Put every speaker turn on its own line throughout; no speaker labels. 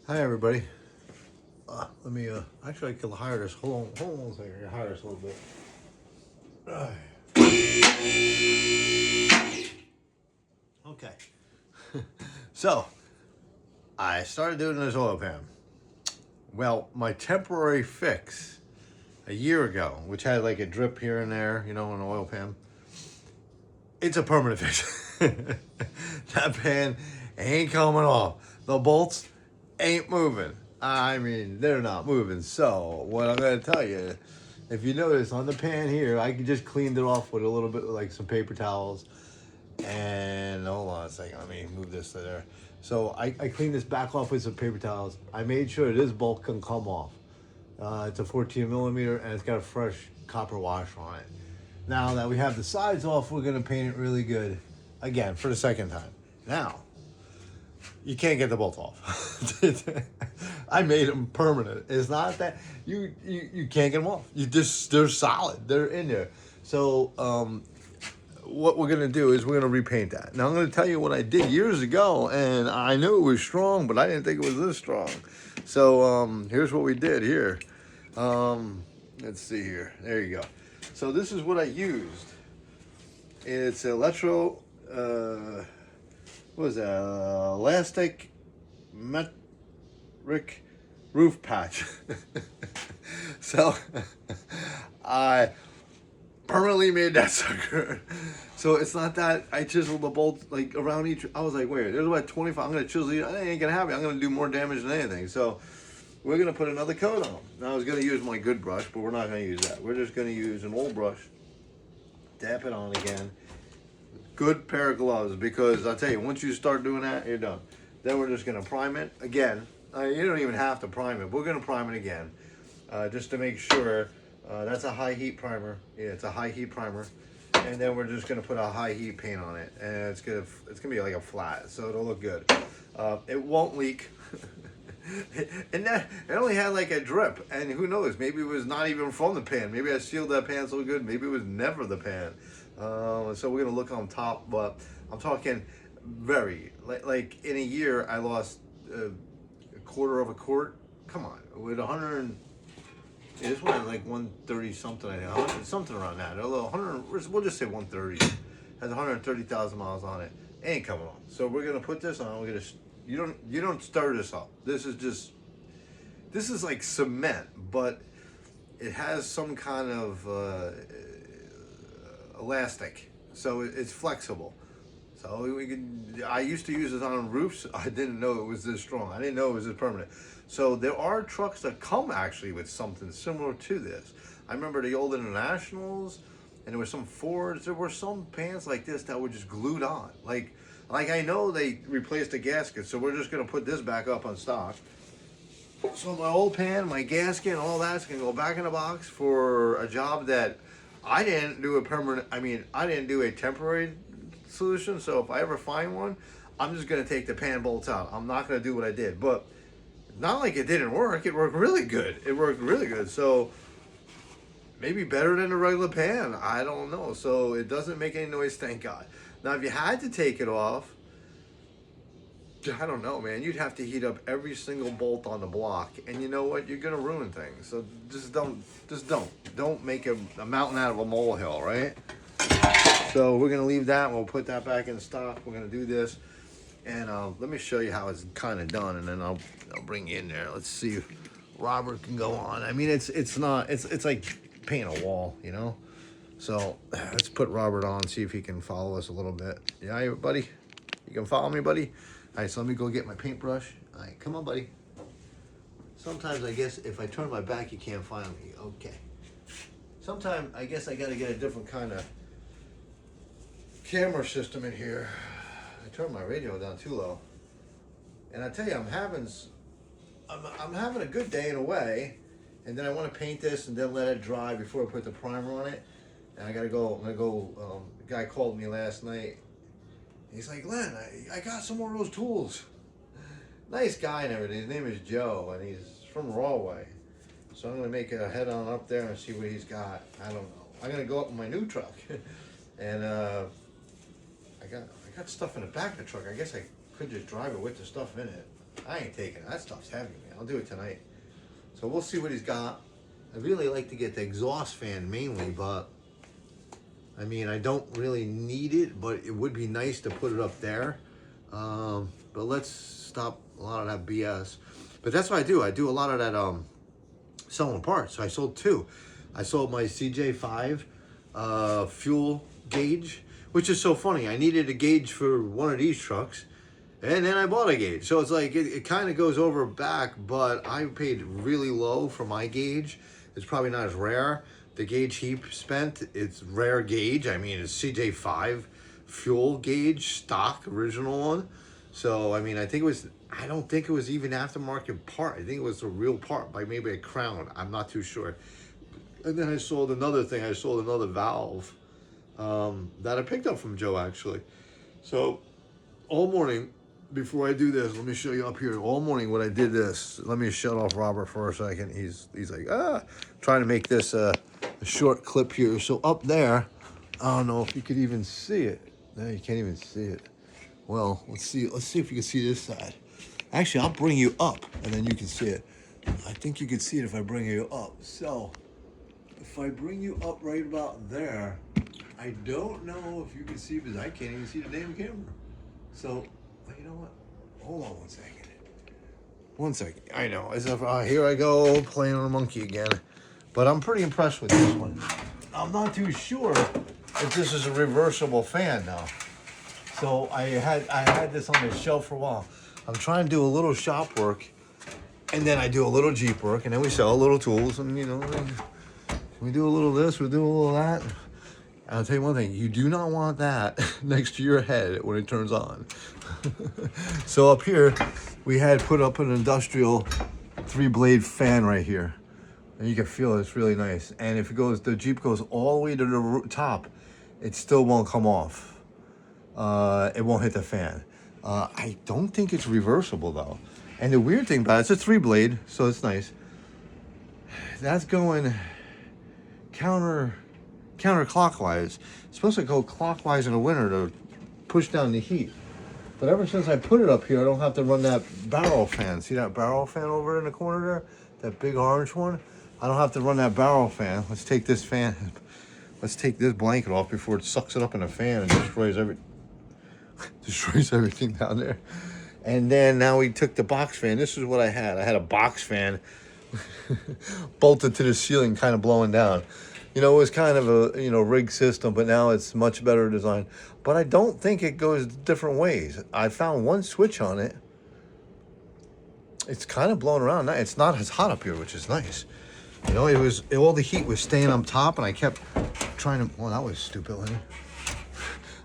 Hi everybody. Let me actually I can hire this. Hold on a second. I can hire this a little bit. Okay. So I started doing this oil pan. Well, my temporary fix a year ago, which had like a drip here and there, in an oil pan, it's a permanent fix. That pan ain't coming off. The bolts ain't moving. I mean, they're not moving. So, what I'm going to tell you, if you notice on the pan here, I just cleaned it off with a little bit, like some paper towels. And hold on a second, let me move this to there. So, I cleaned this back off with some paper towels. I made sure this bolt can come off. It's a 14 millimeter and it's got a fresh copper wash on it. Now that we have the sides off, we're going to paint it really good again for the second time. Now, you can't get the bolt off. I made them permanent. It's not that you can't get them off. They're solid. They're in there. So what we're gonna do is we're gonna repaint that. Now I'm gonna tell you what I did years ago, and I knew it was strong, but I didn't think it was this strong. So here's what we did here. Let's see here. There you go. So this is what I used. It's electro. What was that? Elastic metric roof patch. So I permanently made that sucker. So it's not that I chiseled the bolts like around each. I was like, wait, there's about 25. I'm gonna chisel it. I ain't gonna have it. I'm gonna do more damage than anything. So we're gonna put another coat on. Now I was gonna use my good brush, but we're not gonna use that. We're just gonna use an old brush. Dap it on again. Good pair of gloves, because I'll tell you, once you start doing that, you're done. Then we're just gonna prime it again. You don't even have to prime it. We're gonna prime it again, just to make sure. That's a high heat primer. Yeah, it's a high heat primer. And then we're just gonna put a high heat paint on it, and it's gonna be like a flat, so it'll look good. It won't leak. And that it only had like a drip, and who knows? Maybe it was not even from the pan. Maybe I sealed that pan so good. Maybe it was never the pan. So we're gonna look on top, but I'm talking very like in a year I lost a quarter of a quart. Come on, with 100. Yeah, this one like 130 something. I think something around that. A little 100. We'll just say 130. Has 130,000 miles on it. Ain't coming on. So we're gonna put this on. We're gonna. You don't stir this up. This is like cement, but it has some kind of elastic, so it's flexible. So I used to use it on roofs. I didn't know it was this strong. I didn't know it was this permanent. So there are trucks that come actually with something similar to this. I remember the old Internationals, and there were some Fords. There were some pans like this that were just glued on. Like I know they replaced the gasket, so we're just gonna put this back up on stock. So my old pan, my gasket, and all that's gonna go back in the box for a job that I didn't do a permanent. I mean, I didn't do a temporary solution. So if I ever find one, I'm just gonna take the pan bolts out. I'm not gonna do what I did. But not like it didn't work. It worked really good. It worked really good. So maybe better than a regular pan. I don't know. So it doesn't make any noise, thank God. Now, if you had to take it off, I don't know, man. You'd have to heat up every single bolt on the block, and you know what? You're gonna ruin things. So just don't make a mountain out of a molehill, right? So we're gonna leave that. We'll put that back in stock. We're gonna do this, and let me show you how it's kind of done, and then I'll bring you in there. Let's see if Robert can go on. I mean, it's like painting a wall, So let's put Robert on, see if he can follow us a little bit. Yeah, buddy, you can follow me, buddy. All right, so let me go get my paintbrush. All right, come on, buddy. Sometimes I guess if I turn my back, you can't find me. Okay. Sometimes I guess I got to get a different kind of camera system in here. I turned my radio down too low, and I tell you, I'm having a good day in a way, and then I want to paint this and then let it dry before I put the primer on it. And I gotta go. The guy called me last night. He's like, Glenn, I got some more of those tools. Nice guy and everything. His name is Joe, and he's from Rawway. So I'm gonna make a head on up there and see what he's got. I don't know. I'm gonna go up in my new truck, and I got stuff in the back of the truck. I guess I could just drive it with the stuff in it. I ain't taking it. That stuff's heavy, man. I'll do it tonight. So we'll see what he's got. I really like to get the exhaust fan mainly, but I mean, I don't really need it, but it would be nice to put it up there. But let's stop a lot of that BS. But that's what I do. I do a lot of that selling parts. So I sold two. I sold my CJ5 fuel gauge, which is so funny. I needed a gauge for one of these trucks, and then I bought a gauge. So it's like, it kind of goes over back, but I paid really low for my gauge. It's probably not as rare. The gauge he spent, it's rare gauge. I mean, it's CJ5 fuel gauge, stock, original one. So, I mean, I don't think it was even aftermarket part. I think it was a real part by maybe a Crown. I'm not too sure. And then I sold another thing. I sold another valve that I picked up from Joe, actually. So, all morning, before I do this, let me show you up here. All morning when I did this, let me shut off Robert for a second. He's like, trying to make this a short clip here. So up there, I don't know if you could even see it. No, you can't even see it. Well, let's see if you can see this side. Actually, I'll bring you up and then you can see it. I think you can see it if I bring you up. So if I bring you up right about there, I don't know if you can see because I can't even see the damn camera. So, you know what? Hold on 1 second. 1 second. I know. As if, here I go playing on a monkey again. But I'm pretty impressed with this one. I'm not too sure if this is a reversible fan now. So I had this on the shelf for a while. I'm trying to do a little shop work, and then I do a little Jeep work, and then we sell little tools, and you know, we do a little this, we do a little that. And I'll tell you one thing, you do not want that next to your head when it turns on. So up here, we had put up an industrial 3-blade fan right here. And you can feel it's really nice. And if the Jeep goes all the way to the top, it still won't come off. It won't hit the fan. I don't think it's reversible though. And the weird thing about it, it's a 3-blade, so it's nice. That's going counterclockwise. It's supposed to go clockwise in the winter to push down the heat. But ever since I put it up here, I don't have to run that barrel fan. See that barrel fan over in the corner there? That big orange one? I don't have to run that barrel fan. Let's take this blanket off before it sucks it up in a fan and destroys everything down there. And then now we took the box fan. This is what I had. I had a box fan bolted to the ceiling, kind of blowing down. You know, it was kind of a, rig system, but now it's much better designed. But I don't think it goes different ways. I found one switch on it. It's kind of blowing around. It's not as hot up here, which is nice. You know, all the heat was staying on top, and I kept trying to, well, that was stupid, wasn't it?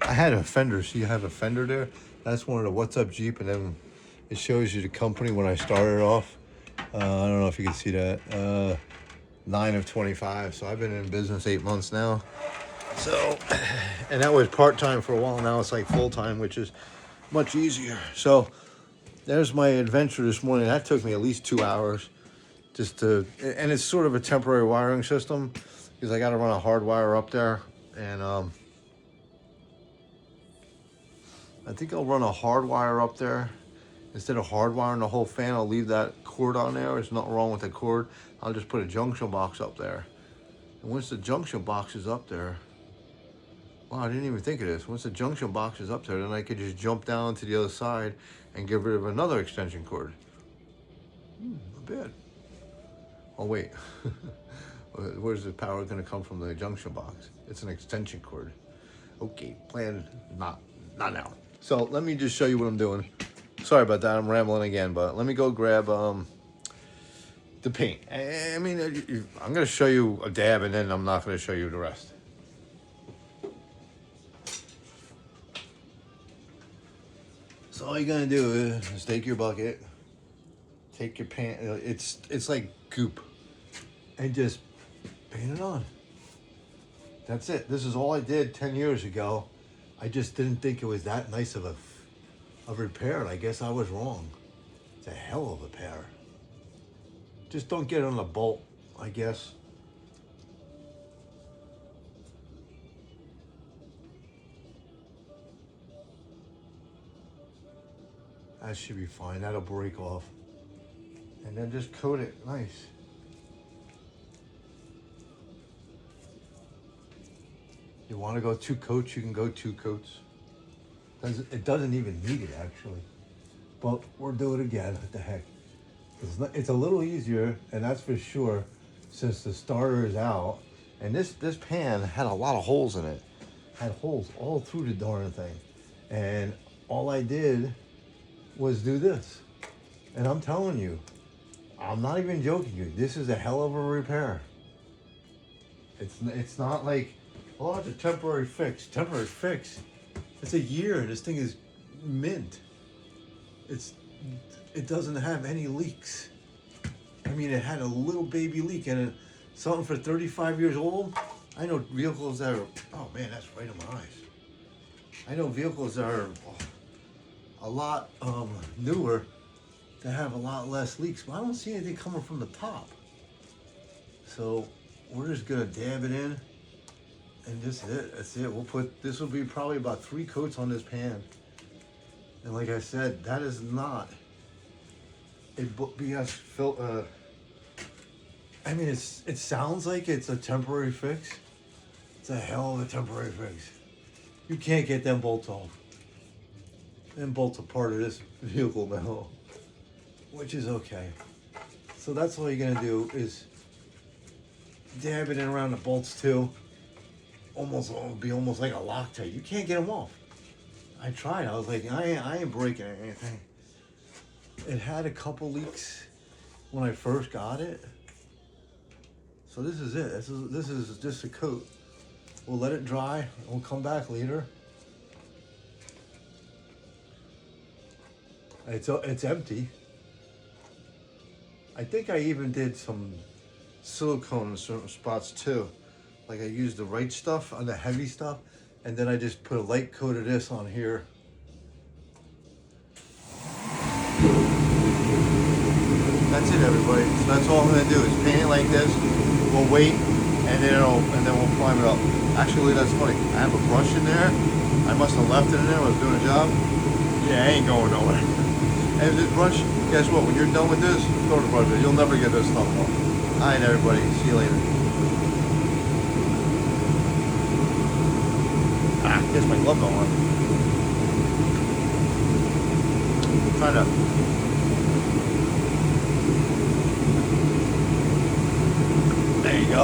I had a fender. See, I have a fender there. That's one of the What's Up Jeep, and then it shows you the company when I started off. I don't know if you can see that. 9 of 25. So I've been in business 8 months now. So, and that was part-time for a while. Now it's like full-time, which is much easier. So there's my adventure this morning. That took me at least 2 hours and it's sort of a temporary wiring system because I got to run a hard wire up there. And I think I'll run a hard wire up there. Instead of hardwiring the whole fan, I'll leave that cord on there. There's nothing wrong with the cord. I'll just put a junction box up there. And once the junction box is up there, wow, I didn't even think of this. Once the junction box is up there, then I could just jump down to the other side and get rid of another extension cord. Not bad. Oh, wait. Where's the power going to come from the junction box? It's an extension cord. Okay, plan not now. So let me just show you what I'm doing. Sorry about that, I'm rambling again, but let me go grab the paint. I mean, I'm going to show you a dab, and then I'm not going to show you the rest. So all you're going to do is take your bucket, take your paint, it's like goop, and just paint it on. That's it. This is all I did 10 years ago. I just didn't think it was that nice of a repair. I guess I was wrong. It's a hell of a repair. Just don't get on the bolt, I guess. That should be fine. That'll break off. And then just coat it nice. You want to go 2 coats, you can go 2 coats. It doesn't even need it actually. But we'll do it again. What the heck? It's a little easier, and that's for sure, since the starter is out. And this pan had a lot of holes in it. Had holes all through the darn thing. And all I did was do this. And I'm telling you, I'm not even joking you, this is a hell of a repair. It's not like, oh, it's a temporary fix. Temporary fix? It's a year. This thing is mint. It doesn't have any leaks. I mean, it had a little baby leak in it. Something for 35 years old. I know vehicles that are, oh man, that's right in my eyes. I know vehicles that are a lot newer that have a lot less leaks, but I don't see anything coming from the top. So we're just gonna dab it in, and this is it. That's it. This will be probably about 3 coats on this pan. And like I said, that is not a BS filter. I mean, it sounds like it's a temporary fix. It's a hell of a temporary fix. You can't get them bolts off. Them bolts are part of this vehicle now, which is okay. So that's all you're gonna do is dab it in around the bolts too. It'll be almost like a Loctite. You can't get them off. I tried. I was like, I ain't breaking anything. It had a couple leaks when I first got it. So this is it. This is just a coat. We'll let it dry. We'll come back later. It's empty. I think I even did some silicone in certain spots too. Like I used the right stuff on the heavy stuff, and then I just put a light coat of this on here. That's it, everybody. So that's all I'm gonna do is paint it like this. We'll wait, and then we'll prime it up. Actually, that's funny. I have a brush in there. I must have left it in there when I was doing a job. Yeah, I ain't going nowhere. And this brush, guess what? When you're done with this, throw the brush in. You'll never get this stuff off. All right, everybody. See you later. Guess my glove don't work. Trying to. There you go.